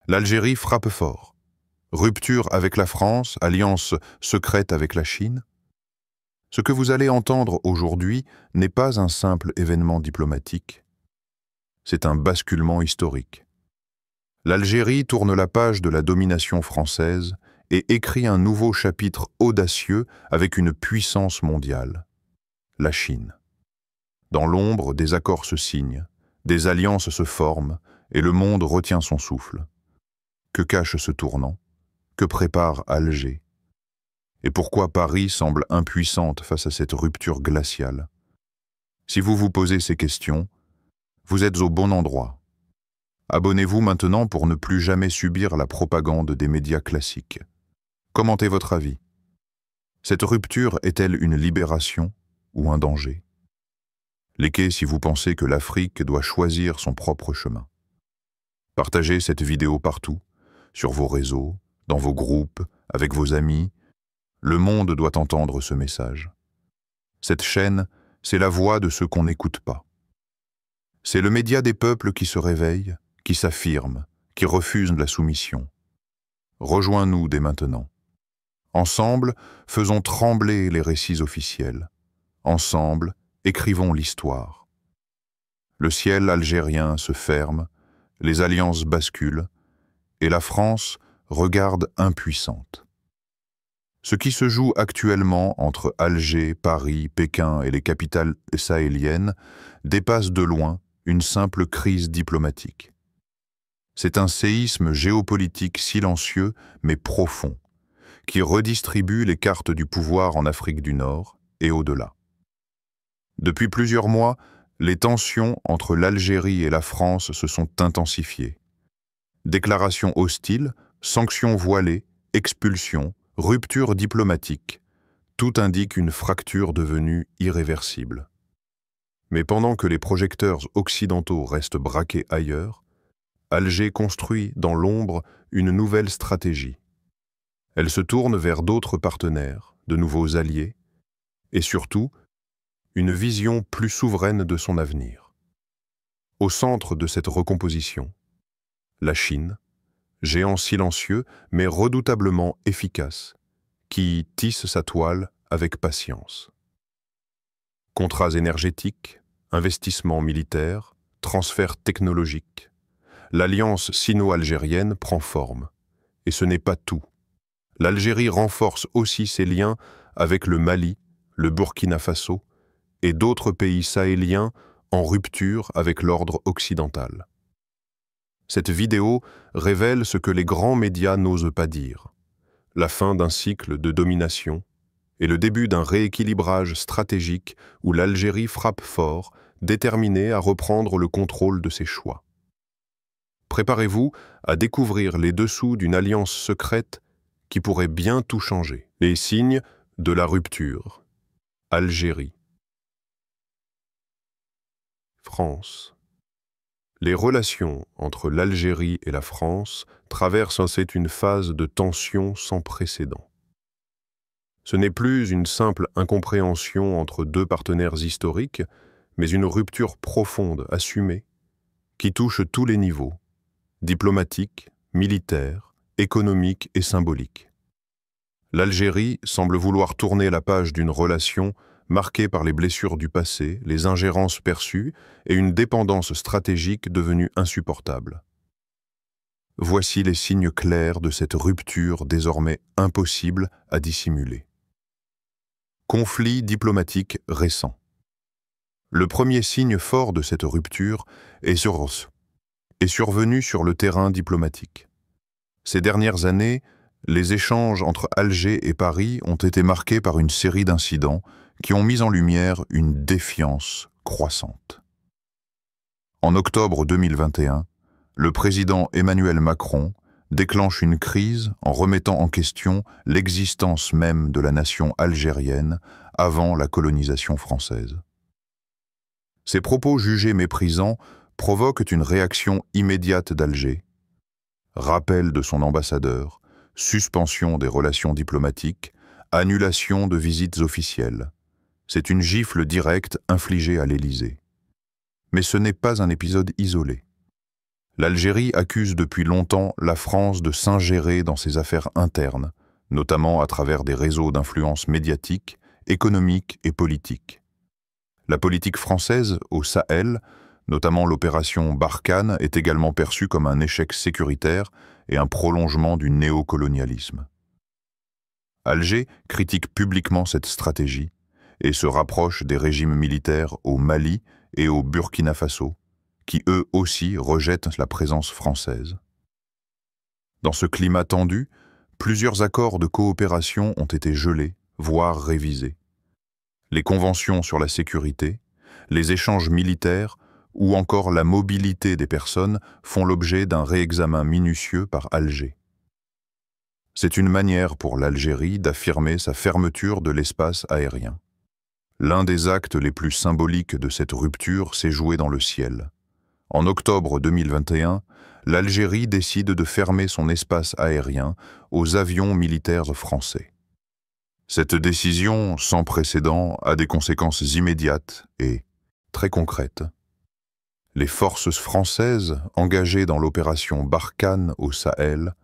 L'Algérie frappe fort. Rupture avec la France, alliance secrète avec la Chine. Ce que vous allez entendre aujourd'hui n'est pas un simple événement diplomatique, c'est un basculement historique. L'Algérie tourne la page de la domination française et écrit un nouveau chapitre audacieux avec une puissance mondiale, la Chine. Dans l'ombre, des accords se signent, des alliances se forment et le monde retient son souffle. Que cache ce tournant? Que prépare Alger? Et pourquoi Paris semble impuissante face à cette rupture glaciale? Si vous vous posez ces questions, vous êtes au bon endroit. Abonnez-vous maintenant pour ne plus jamais subir la propagande des médias classiques. Commentez votre avis. Cette rupture est-elle une libération ou un danger? Likez si vous pensez que l'Afrique doit choisir son propre chemin. Partagez cette vidéo partout, sur vos réseaux, dans vos groupes, avec vos amis. Le monde doit entendre ce message. Cette chaîne, c'est la voix de ceux qu'on n'écoute pas. C'est le média des peuples qui se réveille, qui s'affirme, qui refuse la soumission. Rejoins-nous dès maintenant. Ensemble, faisons trembler les récits officiels. Ensemble, écrivons l'histoire. Le ciel algérien se ferme, les alliances basculent, et la France regarde impuissante. Ce qui se joue actuellement entre Alger, Paris, Pékin et les capitales sahéliennes dépasse de loin une simple crise diplomatique. C'est un séisme géopolitique silencieux mais profond, qui redistribue les cartes du pouvoir en Afrique du Nord et au-delà. Depuis plusieurs mois, les tensions entre l'Algérie et la France se sont intensifiées. Déclarations hostiles, sanctions voilées, expulsions, rupture diplomatique, tout indique une fracture devenue irréversible. Mais pendant que les projecteurs occidentaux restent braqués ailleurs, Alger construit dans l'ombre une nouvelle stratégie. Elle se tourne vers d'autres partenaires, de nouveaux alliés, et surtout, une vision plus souveraine de son avenir. Au centre de cette recomposition, la Chine, géant silencieux mais redoutablement efficace, qui tisse sa toile avec patience. Contrats énergétiques, investissements militaires, transferts technologiques, l'alliance sino-algérienne prend forme. Et ce n'est pas tout. L'Algérie renforce aussi ses liens avec le Mali, le Burkina Faso et d'autres pays sahéliens en rupture avec l'ordre occidental. Cette vidéo révèle ce que les grands médias n'osent pas dire. La fin d'un cycle de domination et le début d'un rééquilibrage stratégique où l'Algérie frappe fort, déterminée à reprendre le contrôle de ses choix. Préparez-vous à découvrir les dessous d'une alliance secrète qui pourrait bien tout changer. Les signes de la rupture. Algérie. France. Les relations entre l'Algérie et la France traversent une phase de tension sans précédent. Ce n'est plus une simple incompréhension entre deux partenaires historiques, mais une rupture profonde, assumée, qui touche tous les niveaux, diplomatique, militaire, économique et symbolique. L'Algérie semble vouloir tourner la page d'une relation marquée par les blessures du passé, les ingérences perçues et une dépendance stratégique devenue insupportable. Voici les signes clairs de cette rupture désormais impossible à dissimuler. Conflit diplomatique récent. Le premier signe fort de cette rupture est survenu sur le terrain diplomatique. Ces dernières années, les échanges entre Alger et Paris ont été marqués par une série d'incidents qui ont mis en lumière une défiance croissante. En octobre 2021, le président Emmanuel Macron déclenche une crise en remettant en question l'existence même de la nation algérienne avant la colonisation française. Ces propos jugés méprisants provoquent une réaction immédiate d'Alger, rappel de son ambassadeur, suspension des relations diplomatiques, annulation de visites officielles. C'est une gifle directe infligée à l'Élysée. Mais ce n'est pas un épisode isolé. L'Algérie accuse depuis longtemps la France de s'ingérer dans ses affaires internes, notamment à travers des réseaux d'influence médiatique, économique et politique. La politique française au Sahel, notamment l'opération Barkhane, est également perçue comme un échec sécuritaire et un prolongement du néocolonialisme. Alger critique publiquement cette stratégie et se rapproche des régimes militaires au Mali et au Burkina Faso, qui eux aussi rejettent la présence française. Dans ce climat tendu, plusieurs accords de coopération ont été gelés, voire révisés. Les conventions sur la sécurité, les échanges militaires ou encore la mobilité des personnes font l'objet d'un réexamen minutieux par Alger. C'est une manière pour l'Algérie d'affirmer sa fermeture de l'espace aérien. L'un des actes les plus symboliques de cette rupture s'est joué dans le ciel. En octobre 2021, l'Algérie décide de fermer son espace aérien aux avions militaires français. Cette décision, sans précédent, a des conséquences immédiates et très concrètes. Les forces françaises engagées dans l'opération Barkhane au Sahel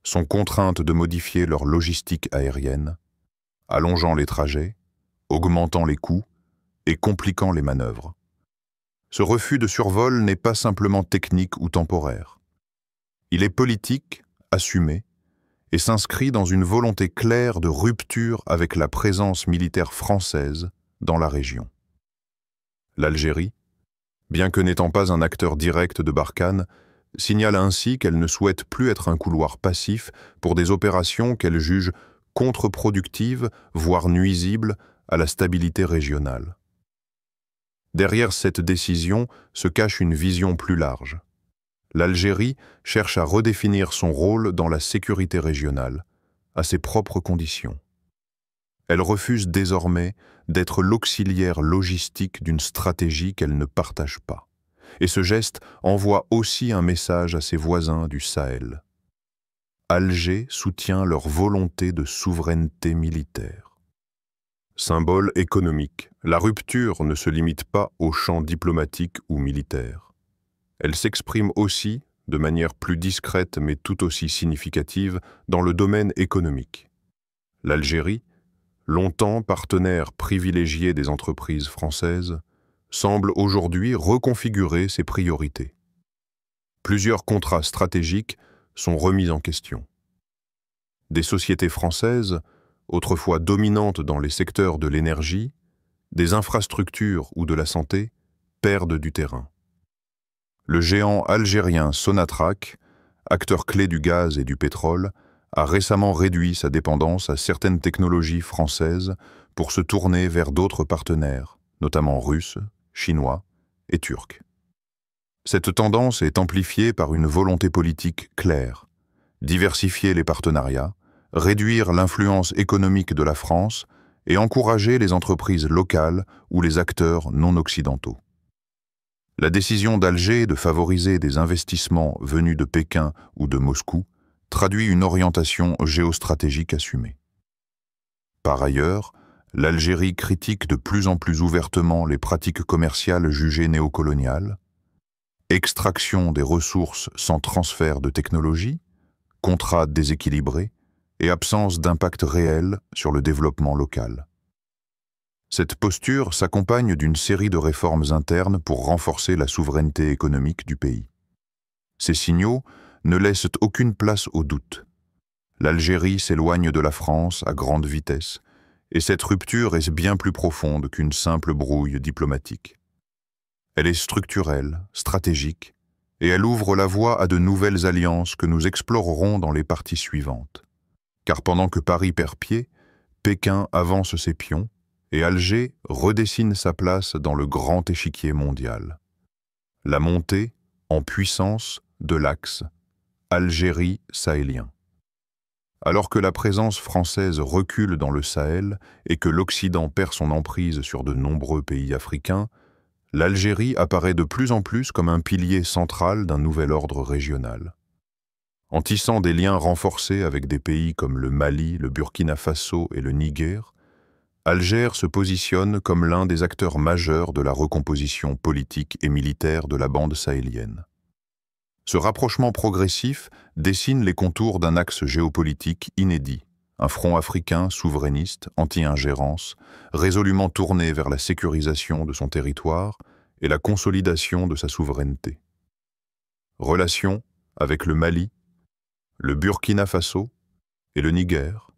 sont contraintes de modifier leur logistique aérienne, allongeant les trajets, augmentant les coûts et compliquant les manœuvres. Ce refus de survol n'est pas simplement technique ou temporaire. Il est politique, assumé, et s'inscrit dans une volonté claire de rupture avec la présence militaire française dans la région. L'Algérie, bien que n'étant pas un acteur direct de Barkhane, signale ainsi qu'elle ne souhaite plus être un couloir passif pour des opérations qu'elle juge contre-productives, voire nuisibles à la stabilité régionale. Derrière cette décision se cache une vision plus large. L'Algérie cherche à redéfinir son rôle dans la sécurité régionale, à ses propres conditions. Elle refuse désormais d'être l'auxiliaire logistique d'une stratégie qu'elle ne partage pas. Et ce geste envoie aussi un message à ses voisins du Sahel. Alger soutient leur volonté de souveraineté militaire. Symbole économique, la rupture ne se limite pas au champ diplomatique ou militaire. Elle s'exprime aussi, de manière plus discrète mais tout aussi significative, dans le domaine économique. L'Algérie, longtemps partenaire privilégié des entreprises françaises, semble aujourd'hui reconfigurer ses priorités. Plusieurs contrats stratégiques sont remis en question. Des sociétés françaises, autrefois dominantes dans les secteurs de l'énergie, des infrastructures ou de la santé, perdent du terrain. Le géant algérien Sonatrach, acteur clé du gaz et du pétrole, a récemment réduit sa dépendance à certaines technologies françaises pour se tourner vers d'autres partenaires, notamment russes, chinois et turcs. Cette tendance est amplifiée par une volonté politique claire: diversifier les partenariats, réduire l'influence économique de la France et encourager les entreprises locales ou les acteurs non occidentaux. La décision d'Alger de favoriser des investissements venus de Pékin ou de Moscou traduit une orientation géostratégique assumée. Par ailleurs, l'Algérie critique de plus en plus ouvertement les pratiques commerciales jugées néocoloniales, extraction des ressources sans transfert de technologie, contrats déséquilibrés et absence d'impact réel sur le développement local. Cette posture s'accompagne d'une série de réformes internes pour renforcer la souveraineté économique du pays. Ces signaux ne laissent aucune place au doute. L'Algérie s'éloigne de la France à grande vitesse, et cette rupture est bien plus profonde qu'une simple brouille diplomatique. Elle est structurelle, stratégique, et elle ouvre la voie à de nouvelles alliances que nous explorerons dans les parties suivantes. Car pendant que Paris perd pied, Pékin avance ses pions, et Alger redessine sa place dans le grand échiquier mondial. La montée, en puissance, de l'axe Algérie-Sahélien. Alors que la présence française recule dans le Sahel et que l'Occident perd son emprise sur de nombreux pays africains, l'Algérie apparaît de plus en plus comme un pilier central d'un nouvel ordre régional. En tissant des liens renforcés avec des pays comme le Mali, le Burkina Faso et le Niger, Alger se positionne comme l'un des acteurs majeurs de la recomposition politique et militaire de la bande sahélienne. Ce rapprochement progressif dessine les contours d'un axe géopolitique inédit, un front africain souverainiste, anti-ingérence, résolument tourné vers la sécurisation de son territoire et la consolidation de sa souveraineté. Relations avec le Mali, le Burkina Faso et le Niger.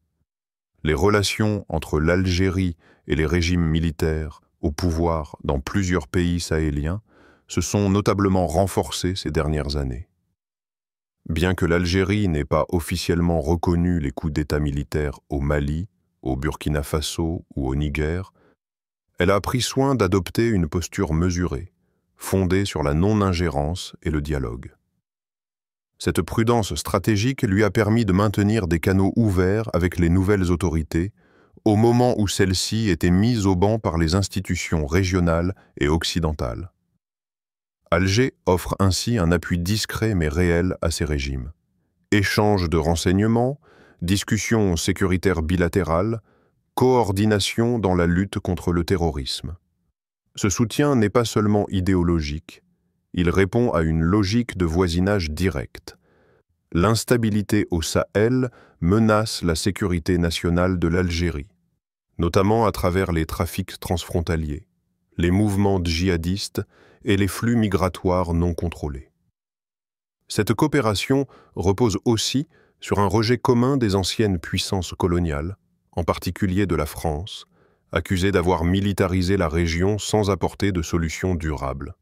Les relations entre l'Algérie et les régimes militaires au pouvoir dans plusieurs pays sahéliens se sont notablement renforcées ces dernières années. Bien que l'Algérie n'ait pas officiellement reconnu les coups d'État militaires au Mali, au Burkina Faso ou au Niger, elle a pris soin d'adopter une posture mesurée, fondée sur la non-ingérence et le dialogue. Cette prudence stratégique lui a permis de maintenir des canaux ouverts avec les nouvelles autorités, au moment où celles-ci étaient mises au ban par les institutions régionales et occidentales. Alger offre ainsi un appui discret mais réel à ces régimes. Échange de renseignements, discussions sécuritaires bilatérales, coordination dans la lutte contre le terrorisme. Ce soutien n'est pas seulement idéologique, il répond à une logique de voisinage direct. L'instabilité au Sahel menace la sécurité nationale de l'Algérie, notamment à travers les trafics transfrontaliers, les mouvements djihadistes et les flux migratoires non contrôlés. Cette coopération repose aussi sur un rejet commun des anciennes puissances coloniales, en particulier de la France, accusée d'avoir militarisé la région sans apporter de solutions durables.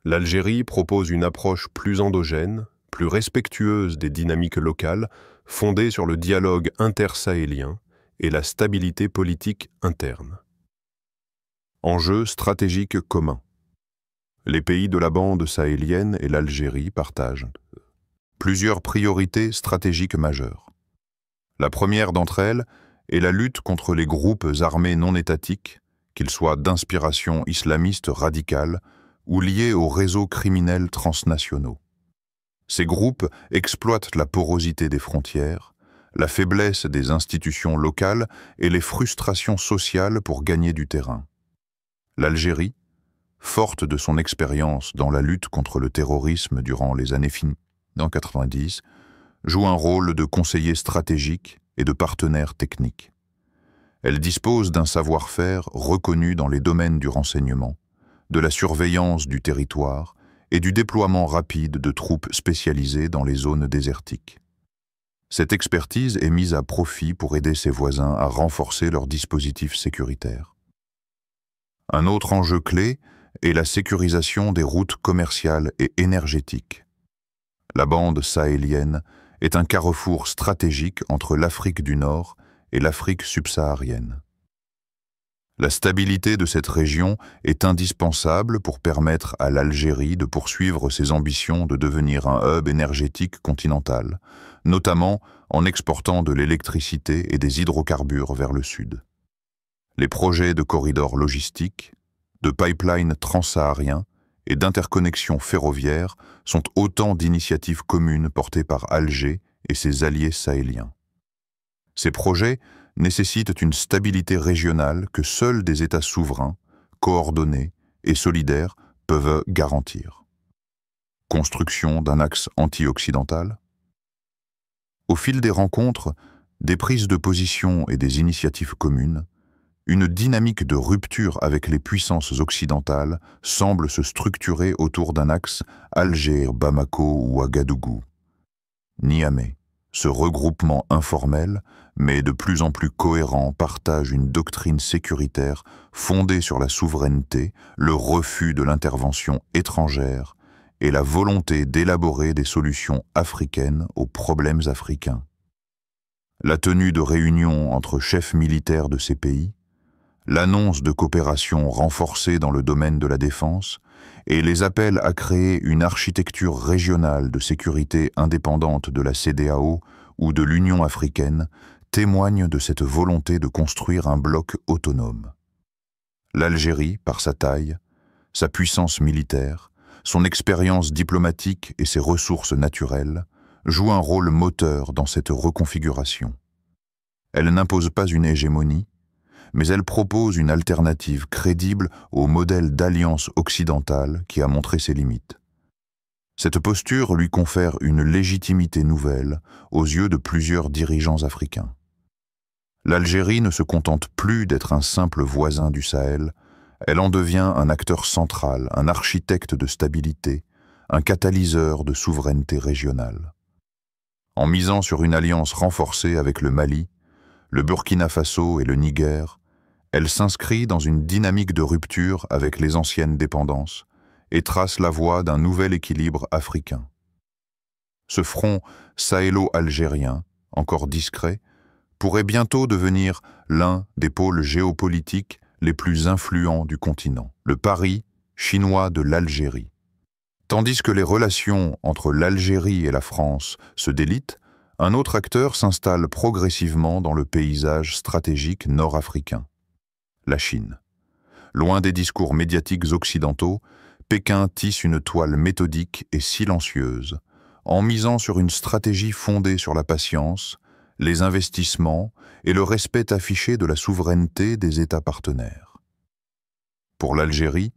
L'Algérie propose une approche plus endogène, plus respectueuse des dynamiques locales, fondée sur le dialogue intersahélien et la stabilité politique interne. Enjeux stratégiques communs. Les pays de la bande sahélienne et l'Algérie partagent plusieurs priorités stratégiques majeures. La première d'entre elles est la lutte contre les groupes armés non étatiques, qu'ils soient d'inspiration islamiste radicale ou liés aux réseaux criminels transnationaux. Ces groupes exploitent la porosité des frontières, la faiblesse des institutions locales et les frustrations sociales pour gagner du terrain. L'Algérie, forte de son expérience dans la lutte contre le terrorisme durant les années 90, joue un rôle de conseiller stratégique et de partenaire technique. Elle dispose d'un savoir-faire reconnu dans les domaines du renseignement, de la surveillance du territoire et du déploiement rapide de troupes spécialisées dans les zones désertiques. Cette expertise est mise à profit pour aider ses voisins à renforcer leurs dispositifs sécuritaires. Un autre enjeu clé est la sécurisation des routes commerciales et énergétiques. La bande sahélienne est un carrefour stratégique entre l'Afrique du Nord et l'Afrique subsaharienne. La stabilité de cette région est indispensable pour permettre à l'Algérie de poursuivre ses ambitions de devenir un hub énergétique continental, notamment en exportant de l'électricité et des hydrocarbures vers le sud. Les projets de corridors logistiques, de pipelines transsahariens et d'interconnexions ferroviaires sont autant d'initiatives communes portées par Alger et ses alliés sahéliens. Ces projets nécessitent une stabilité régionale que seuls des États souverains, coordonnés et solidaires peuvent garantir. Construction d'un axe anti-occidental. Au fil des rencontres, des prises de position et des initiatives communes, une dynamique de rupture avec les puissances occidentales semble se structurer autour d'un axe Alger, Bamako ou Ouagadougou. Niamey, ce regroupement informel, mais de plus en plus cohérent, partage une doctrine sécuritaire fondée sur la souveraineté, le refus de l'intervention étrangère et la volonté d'élaborer des solutions africaines aux problèmes africains. La tenue de réunions entre chefs militaires de ces pays, l'annonce de coopération renforcée dans le domaine de la défense et les appels à créer une architecture régionale de sécurité indépendante de la CEDEAO ou de l'Union africaine témoignent de cette volonté de construire un bloc autonome. L'Algérie, par sa taille, sa puissance militaire, son expérience diplomatique et ses ressources naturelles, joue un rôle moteur dans cette reconfiguration. Elle n'impose pas une hégémonie, mais elle propose une alternative crédible au modèle d'alliance occidentale qui a montré ses limites. Cette posture lui confère une légitimité nouvelle aux yeux de plusieurs dirigeants africains. L'Algérie ne se contente plus d'être un simple voisin du Sahel, elle en devient un acteur central, un architecte de stabilité, un catalyseur de souveraineté régionale. En misant sur une alliance renforcée avec le Mali, le Burkina Faso et le Niger, elle s'inscrit dans une dynamique de rupture avec les anciennes dépendances et trace la voie d'un nouvel équilibre africain. Ce front sahélo-algérien, encore discret, pourrait bientôt devenir l'un des pôles géopolitiques les plus influents du continent, le Paris chinois de l'Algérie. Tandis que les relations entre l'Algérie et la France se délitent, un autre acteur s'installe progressivement dans le paysage stratégique nord-africain, la Chine. Loin des discours médiatiques occidentaux, Pékin tisse une toile méthodique et silencieuse, en misant sur une stratégie fondée sur la patience, les investissements et le respect affiché de la souveraineté des États partenaires. Pour l'Algérie,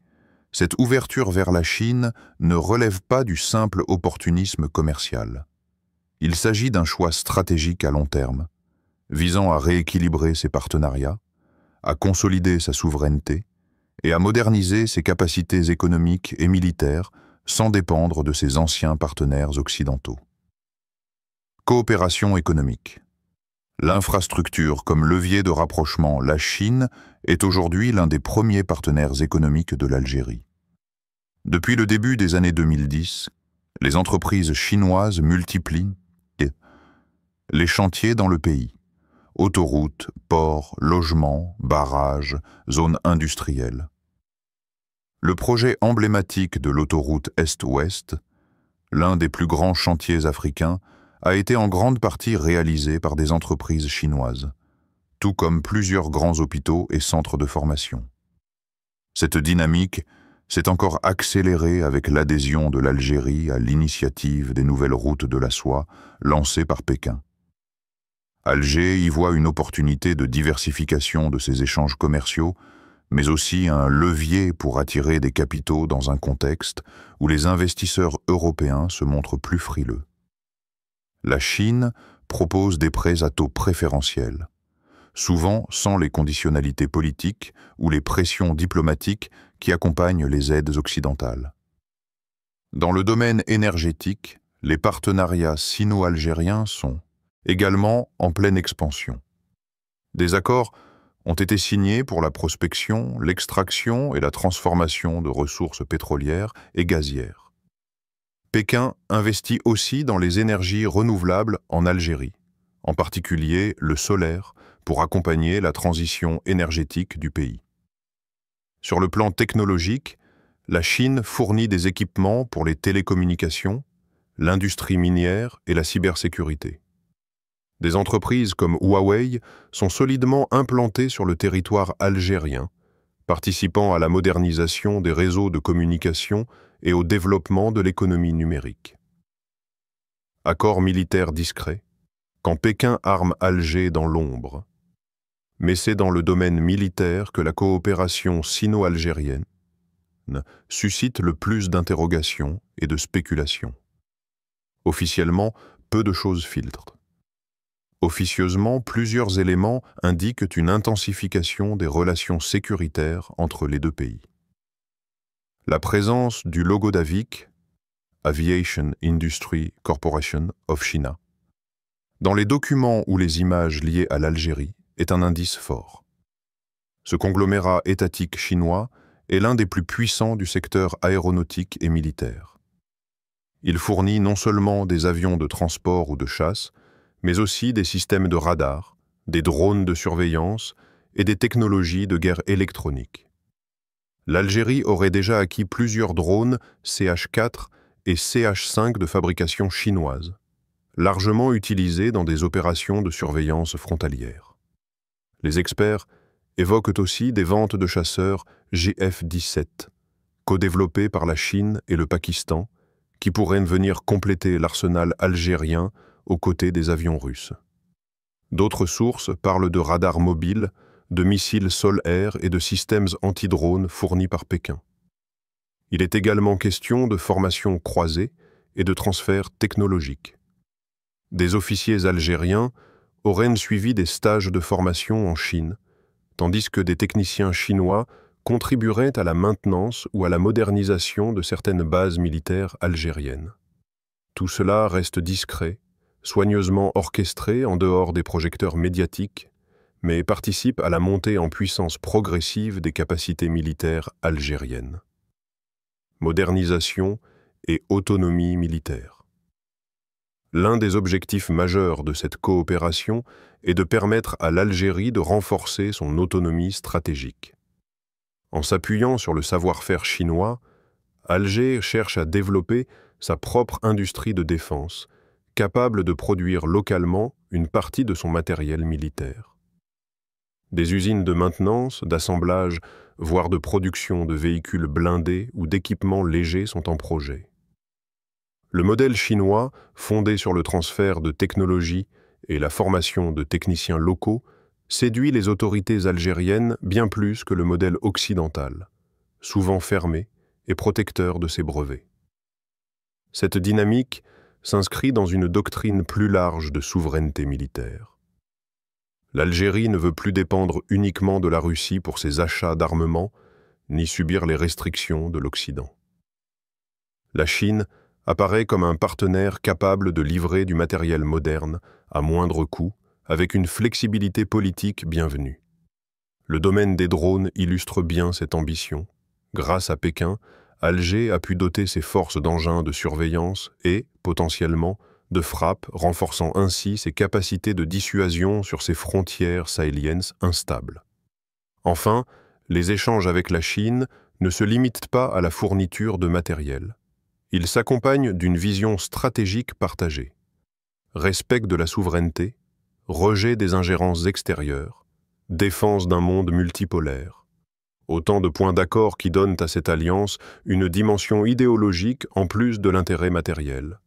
cette ouverture vers la Chine ne relève pas du simple opportunisme commercial. Il s'agit d'un choix stratégique à long terme, visant à rééquilibrer ses partenariats, à consolider sa souveraineté et à moderniser ses capacités économiques et militaires sans dépendre de ses anciens partenaires occidentaux. Coopération économique. L'infrastructure comme levier de rapprochement, la Chine est aujourd'hui l'un des premiers partenaires économiques de l'Algérie. Depuis le début des années 2010, les entreprises chinoises multiplient les chantiers dans le pays. Autoroutes, ports, logements, barrages, zones industrielles. Le projet emblématique de l'autoroute Est-Ouest, l'un des plus grands chantiers africains, a été en grande partie réalisé par des entreprises chinoises, tout comme plusieurs grands hôpitaux et centres de formation. Cette dynamique s'est encore accélérée avec l'adhésion de l'Algérie à l'initiative des nouvelles routes de la soie lancée par Pékin. Alger y voit une opportunité de diversification de ses échanges commerciaux, mais aussi un levier pour attirer des capitaux dans un contexte où les investisseurs européens se montrent plus frileux. La Chine propose des prêts à taux préférentiels, souvent sans les conditionnalités politiques ou les pressions diplomatiques qui accompagnent les aides occidentales. Dans le domaine énergétique, les partenariats sino-algériens sont également en pleine expansion. Des accords ont été signés pour la prospection, l'extraction et la transformation de ressources pétrolières et gazières. Pékin investit aussi dans les énergies renouvelables en Algérie, en particulier le solaire, pour accompagner la transition énergétique du pays. Sur le plan technologique, la Chine fournit des équipements pour les télécommunications, l'industrie minière et la cybersécurité. Des entreprises comme Huawei sont solidement implantées sur le territoire algérien, participant à la modernisation des réseaux de communication et au développement de l'économie numérique. Accord militaire discret, quand Pékin arme Alger dans l'ombre. Mais c'est dans le domaine militaire que la coopération sino-algérienne suscite le plus d'interrogations et de spéculations. Officiellement, peu de choses filtrent. Officieusement, plusieurs éléments indiquent une intensification des relations sécuritaires entre les deux pays. La présence du logo d'AVIC, Aviation Industry Corporation of China, dans les documents ou les images liées à l'Algérie est un indice fort. Ce conglomérat étatique chinois est l'un des plus puissants du secteur aéronautique et militaire. Il fournit non seulement des avions de transport ou de chasse, mais aussi des systèmes de radar, des drones de surveillance et des technologies de guerre électronique. L'Algérie aurait déjà acquis plusieurs drones CH-4 et CH-5 de fabrication chinoise, largement utilisés dans des opérations de surveillance frontalière. Les experts évoquent aussi des ventes de chasseurs GF-17, co-développés par la Chine et le Pakistan, qui pourraient venir compléter l'arsenal algérien aux côtés des avions russes. D'autres sources parlent de radars mobiles, de missiles sol-air et de systèmes anti-drones fournis par Pékin. Il est également question de formations croisées et de transferts technologiques. Des officiers algériens auraient suivi des stages de formation en Chine, tandis que des techniciens chinois contribueraient à la maintenance ou à la modernisation de certaines bases militaires algériennes. Tout cela reste discret, soigneusement orchestré en dehors des projecteurs médiatiques, mais participe à la montée en puissance progressive des capacités militaires algériennes. Modernisation et autonomie militaire. L'un des objectifs majeurs de cette coopération est de permettre à l'Algérie de renforcer son autonomie stratégique. En s'appuyant sur le savoir-faire chinois, Alger cherche à développer sa propre industrie de défense, capable de produire localement une partie de son matériel militaire. Des usines de maintenance, d'assemblage, voire de production de véhicules blindés ou d'équipements légers sont en projet. Le modèle chinois, fondé sur le transfert de technologies et la formation de techniciens locaux, séduit les autorités algériennes bien plus que le modèle occidental, souvent fermé et protecteur de ses brevets. Cette dynamique s'inscrit dans une doctrine plus large de souveraineté militaire. L'Algérie ne veut plus dépendre uniquement de la Russie pour ses achats d'armement, ni subir les restrictions de l'Occident. La Chine apparaît comme un partenaire capable de livrer du matériel moderne à moindre coût, avec une flexibilité politique bienvenue. Le domaine des drones illustre bien cette ambition. Grâce à Pékin, Alger a pu doter ses forces d'engins de surveillance et, potentiellement, de frappe, renforçant ainsi ses capacités de dissuasion sur ses frontières sahéliennes instables. Enfin, les échanges avec la Chine ne se limitent pas à la fourniture de matériel. Ils s'accompagnent d'une vision stratégique partagée. Respect de la souveraineté, rejet des ingérences extérieures, défense d'un monde multipolaire. Autant de points d'accord qui donnent à cette alliance une dimension idéologique en plus de l'intérêt matériel.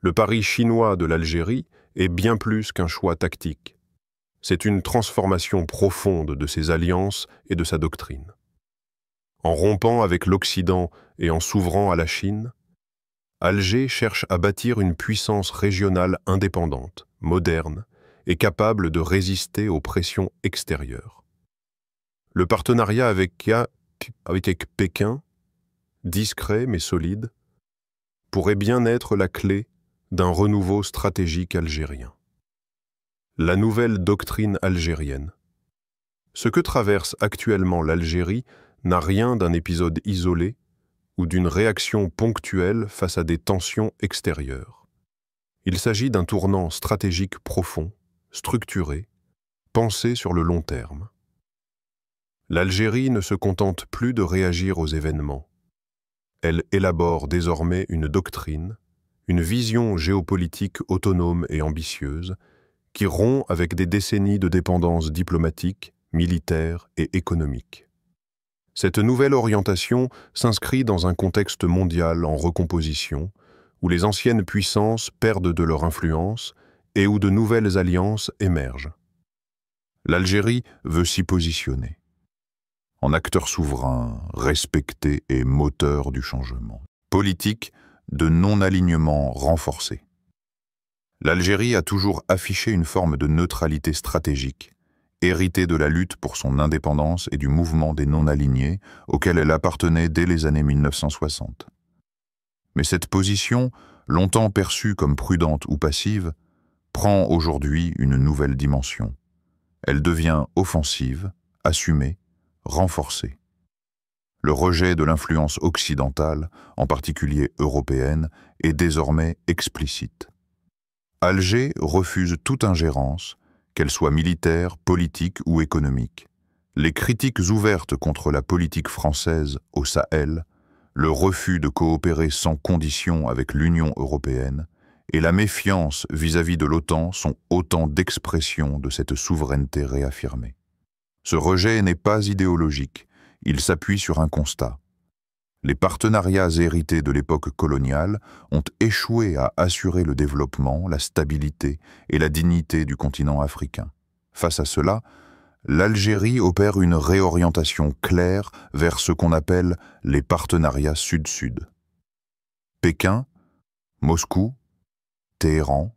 Le pari chinois de l'Algérie est bien plus qu'un choix tactique. C'est une transformation profonde de ses alliances et de sa doctrine. En rompant avec l'Occident et en s'ouvrant à la Chine, Alger cherche à bâtir une puissance régionale indépendante, moderne et capable de résister aux pressions extérieures. Le partenariat avec Pékin, discret mais solide, pourrait bien être la clé d'un renouveau stratégique algérien. La nouvelle doctrine algérienne. Ce que traverse actuellement l'Algérie n'a rien d'un épisode isolé ou d'une réaction ponctuelle face à des tensions extérieures. Il s'agit d'un tournant stratégique profond, structuré, pensé sur le long terme. L'Algérie ne se contente plus de réagir aux événements. Elle élabore désormais une doctrine, une vision géopolitique autonome et ambitieuse, qui rompt avec des décennies de dépendance diplomatique, militaire et économique. Cette nouvelle orientation s'inscrit dans un contexte mondial en recomposition, où les anciennes puissances perdent de leur influence et où de nouvelles alliances émergent. L'Algérie veut s'y positionner en acteur souverain, respecté et moteur du changement. Politique de non-alignement renforcé. L'Algérie a toujours affiché une forme de neutralité stratégique, héritée de la lutte pour son indépendance et du mouvement des non-alignés auquel elle appartenait dès les années 1960. Mais cette position, longtemps perçue comme prudente ou passive, prend aujourd'hui une nouvelle dimension. Elle devient offensive, assumée, renforcée. Le rejet de l'influence occidentale, en particulier européenne, est désormais explicite. Alger refuse toute ingérence, qu'elle soit militaire, politique ou économique. Les critiques ouvertes contre la politique française au Sahel, le refus de coopérer sans condition avec l'Union européenne et la méfiance vis-à-vis de l'OTAN sont autant d'expressions de cette souveraineté réaffirmée. Ce rejet n'est pas idéologique, il s'appuie sur un constat. Les partenariats hérités de l'époque coloniale ont échoué à assurer le développement, la stabilité et la dignité du continent africain. Face à cela, l'Algérie opère une réorientation claire vers ce qu'on appelle les partenariats sud-sud. Pékin, Moscou, Téhéran,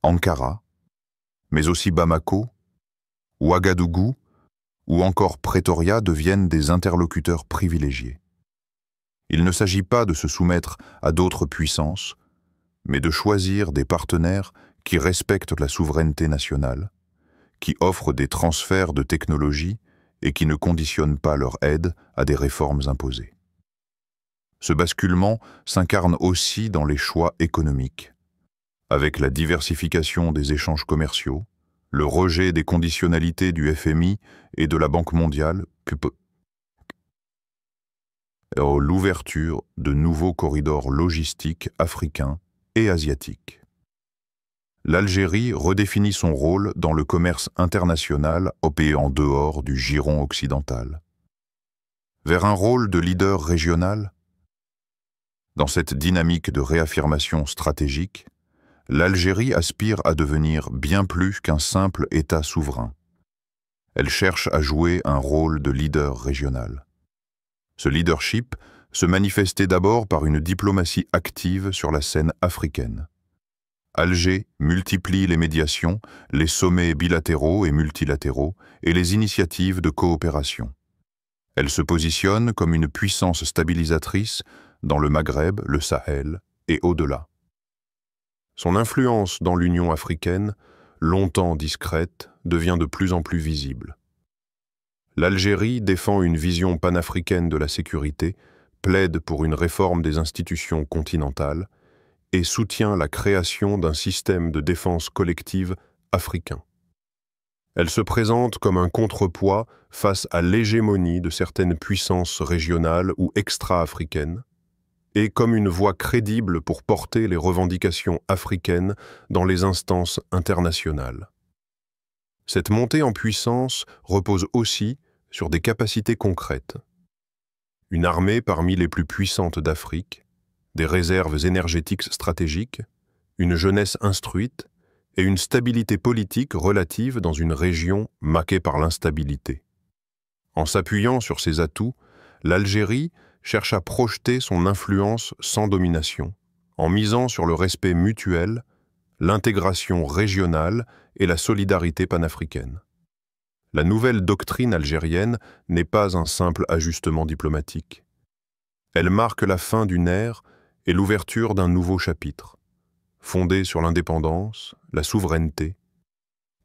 Ankara, mais aussi Bamako, Ouagadougou ou encore Pretoria deviennent des interlocuteurs privilégiés. Il ne s'agit pas de se soumettre à d'autres puissances, mais de choisir des partenaires qui respectent la souveraineté nationale, qui offrent des transferts de technologie et qui ne conditionnent pas leur aide à des réformes imposées. Ce basculement s'incarne aussi dans les choix économiques, avec la diversification des échanges commerciaux, le rejet des conditionnalités du FMI et de la Banque mondiale, l'ouverture de nouveaux corridors logistiques africains et asiatiques. L'Algérie redéfinit son rôle dans le commerce international opéré en dehors du giron occidental. Vers un rôle de leader régional, dans cette dynamique de réaffirmation stratégique, l'Algérie aspire à devenir bien plus qu'un simple État souverain. Elle cherche à jouer un rôle de leader régional. Ce leadership se manifestait d'abord par une diplomatie active sur la scène africaine. Alger multiplie les médiations, les sommets bilatéraux et multilatéraux et les initiatives de coopération. Elle se positionne comme une puissance stabilisatrice dans le Maghreb, le Sahel et au-delà. Son influence dans l'Union africaine, longtemps discrète, devient de plus en plus visible. L'Algérie défend une vision panafricaine de la sécurité, plaide pour une réforme des institutions continentales et soutient la création d'un système de défense collective africain. Elle se présente comme un contrepoids face à l'hégémonie de certaines puissances régionales ou extra-africaines, et comme une voix crédible pour porter les revendications africaines dans les instances internationales. Cette montée en puissance repose aussi sur des capacités concrètes. Une armée parmi les plus puissantes d'Afrique, des réserves énergétiques stratégiques, une jeunesse instruite et une stabilité politique relative dans une région marquée par l'instabilité. En s'appuyant sur ces atouts, l'Algérie cherche à projeter son influence sans domination, en misant sur le respect mutuel, l'intégration régionale et la solidarité panafricaine. La nouvelle doctrine algérienne n'est pas un simple ajustement diplomatique. Elle marque la fin d'une ère et l'ouverture d'un nouveau chapitre, fondé sur l'indépendance, la souveraineté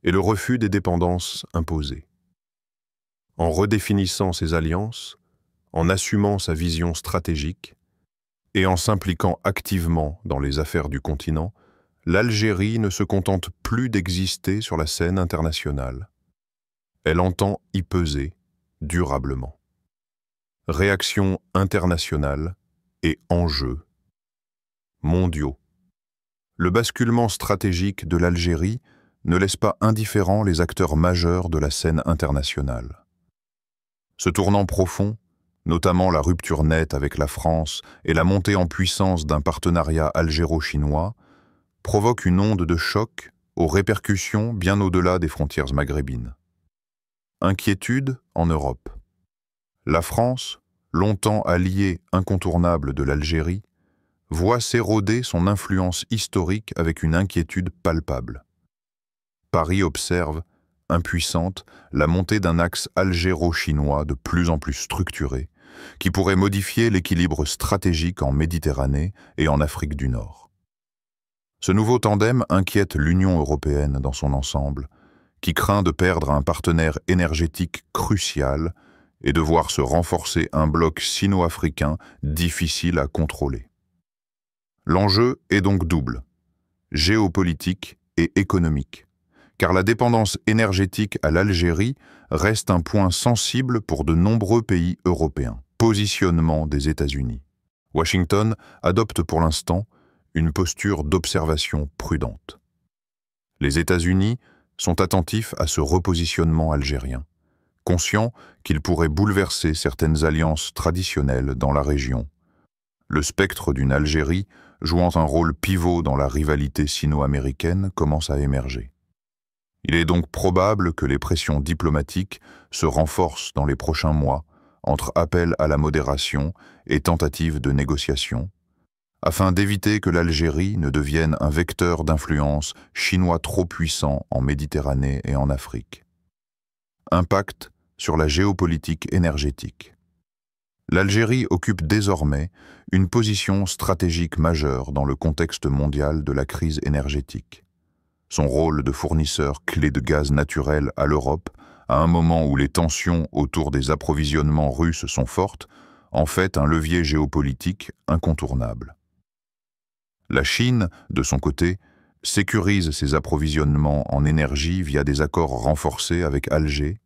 et le refus des dépendances imposées. En redéfinissant ses alliances, en assumant sa vision stratégique et en s'impliquant activement dans les affaires du continent, l'Algérie ne se contente plus d'exister sur la scène internationale. Elle entend y peser durablement. Réaction internationale et enjeux mondiaux. Le basculement stratégique de l'Algérie ne laisse pas indifférents les acteurs majeurs de la scène internationale. Ce tournant profond, notamment la rupture nette avec la France et la montée en puissance d'un partenariat algéro-chinois, provoque une onde de choc aux répercussions bien au-delà des frontières maghrébines. Inquiétude en Europe. La France, longtemps alliée incontournable de l'Algérie, voit s'éroder son influence historique avec une inquiétude palpable. Paris observe, impuissante, la montée d'un axe algéro-chinois de plus en plus structuré, qui pourrait modifier l'équilibre stratégique en Méditerranée et en Afrique du Nord. Ce nouveau tandem inquiète l'Union européenne dans son ensemble, qui craint de perdre un partenaire énergétique crucial et de voir se renforcer un bloc sino-africain difficile à contrôler. L'enjeu est donc double, géopolitique et économique, car la dépendance énergétique à l'Algérie reste un point sensible pour de nombreux pays européens. Positionnement des États-Unis. Washington adopte pour l'instant une posture d'observation prudente. Les États-Unis sont attentifs à ce repositionnement algérien, conscients qu'il pourrait bouleverser certaines alliances traditionnelles dans la région. Le spectre d'une Algérie jouant un rôle pivot dans la rivalité sino-américaine commence à émerger. Il est donc probable que les pressions diplomatiques se renforcent dans les prochains mois entre appel à la modération et tentatives de négociation, afin d'éviter que l'Algérie ne devienne un vecteur d'influence chinois trop puissant en Méditerranée et en Afrique. Impact sur la géopolitique énergétique. L'Algérie occupe désormais une position stratégique majeure dans le contexte mondial de la crise énergétique. Son rôle de fournisseur clé de gaz naturel à l'Europe, à un moment où les tensions autour des approvisionnements russes sont fortes, en fait un levier géopolitique incontournable. La Chine, de son côté, sécurise ses approvisionnements en énergie via des accords renforcés avec Alger,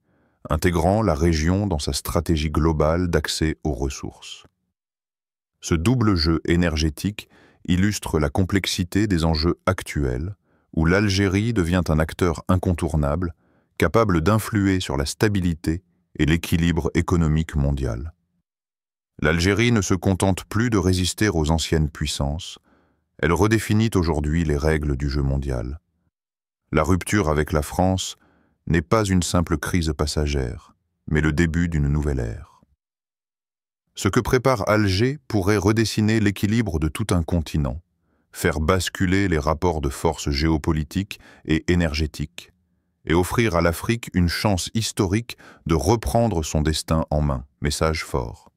intégrant la région dans sa stratégie globale d'accès aux ressources. Ce double jeu énergétique illustre la complexité des enjeux actuels, où l'Algérie devient un acteur incontournable, capable d'influer sur la stabilité et l'équilibre économique mondial. L'Algérie ne se contente plus de résister aux anciennes puissances, elle redéfinit aujourd'hui les règles du jeu mondial. La rupture avec la France n'est pas une simple crise passagère, mais le début d'une nouvelle ère. Ce que prépare Alger pourrait redessiner l'équilibre de tout un continent, faire basculer les rapports de force géopolitiques et énergétiques, et offrir à l'Afrique une chance historique de reprendre son destin en main. Message fort.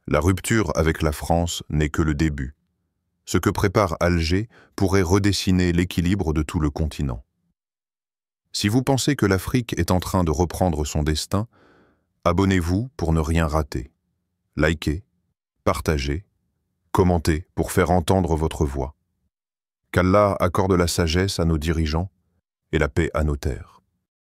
La rupture avec la France n'est que le début. Ce que prépare Alger pourrait redessiner l'équilibre de tout le continent. Si vous pensez que l'Afrique est en train de reprendre son destin, abonnez-vous pour ne rien rater. Likez, partagez, commentez pour faire entendre votre voix. Qu'Allah accorde la sagesse à nos dirigeants et la paix à nos terres.